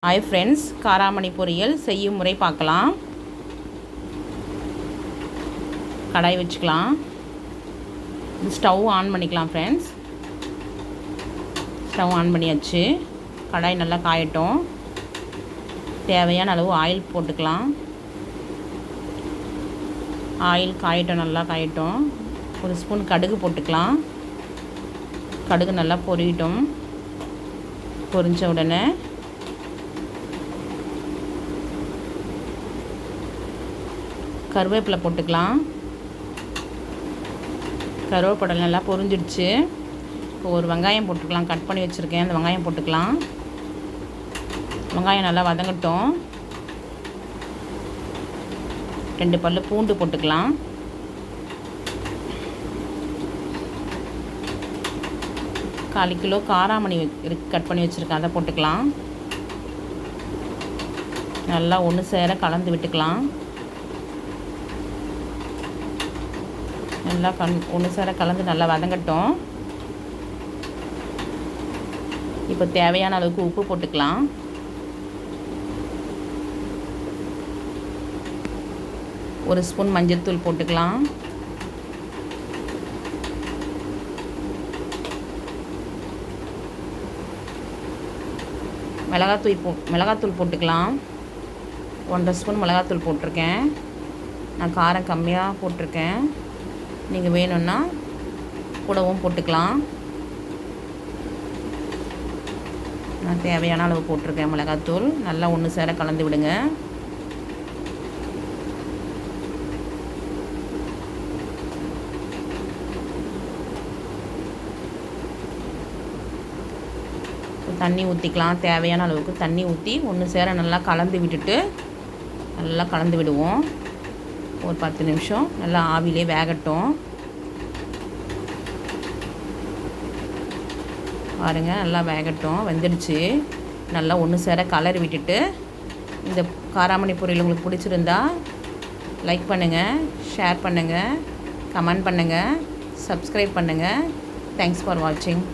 Hi friends, காராமணி பொரியல் செய்யும் முறை பார்க்கலாம். கடாய் வச்சுக்கலாம். ஸ்டவ் ஆன் பண்ணிக்கலாம் ஃப்ரெண்ட்ஸ். ஸ்டவ் ஆன் பண்ணியாச்சு. கடாய் நல்லா காயட்டும். தேவையான அளவு ஆயில் போட்டுக்கலாம். ஆயில் காயட்டும், நல்லா காயட்டும். ஒரு ஸ்பூன் கடுகு போட்டுக்கலாம். கடுகு நல்லா பொரியட்டும். பொரிஞ்ச உடனே கருவேப்பிலை போட்டுக்கலாம். கருவேப்பிலை நல்லா பொரிஞ்சிடுச்சு. இப்போ ஒரு வெங்காயம் போட்டுக்கலாம். கட் பண்ணி வச்சுருக்கேன், அந்த வெங்காயம் போட்டுக்கலாம். வெங்காயம் நல்லா வதங்கட்டும். 2 பல்லு பூண்டு போட்டுக்கலாம். கால் கிலோ காராமணி கட் பண்ணி வச்சுருக்கேன், அதை போட்டுக்கலாம். நல்லா ஒன்று சேர கலந்து விட்டுக்கலாம். நல்லா ஒன்று சேர கலந்து நல்லா வதங்கட்டும். இப்போ தேவையான அளவுக்கு உப்பு போட்டுக்கலாம். ஒரு ஸ்பூன் மஞ்சள்தூள் போட்டுக்கலாம். மிளகாத்தூள் போட்டுக்கலாம். 1.5 ஸ்பூன் மிளகாத்தூள் போட்டிருக்கேன். நான் காரம் கம்மியாக போட்டிருக்கேன். நீங்கள் வேணும்னா கூடவும் போட்டுக்கலாம். நான் தேவையான அளவு போட்டிருக்கேன் மிளகாத்தூள். நல்லா ஒன்று சேர கலந்து விடுங்க. தண்ணி ஊற்றிக்கலாம். தேவையான அளவுக்கு தண்ணி ஊற்றி ஒன்று சேர நல்லா கலந்து விட்டுட்டு நல்லா கலந்து விடுவோம். ஒரு 10 நிமிஷம் நல்லா ஆவிலே வேகட்டும். பாருங்க, நல்லா வேகட்டும். வெந்துடுச்சு. நல்லா ஒன்று சேர கலரி விட்டுட்டு, இந்த காராமணி பொரியல் உங்களுக்கு பிடிச்சிருந்தா லைக் பண்ணுங்கள், ஷேர் பண்ணுங்கள், கமெண்ட் பண்ணுங்கள், சப்ஸ்கிரைப் பண்ணுங்கள். தேங்க்ஸ் ஃபார் வாட்சிங்.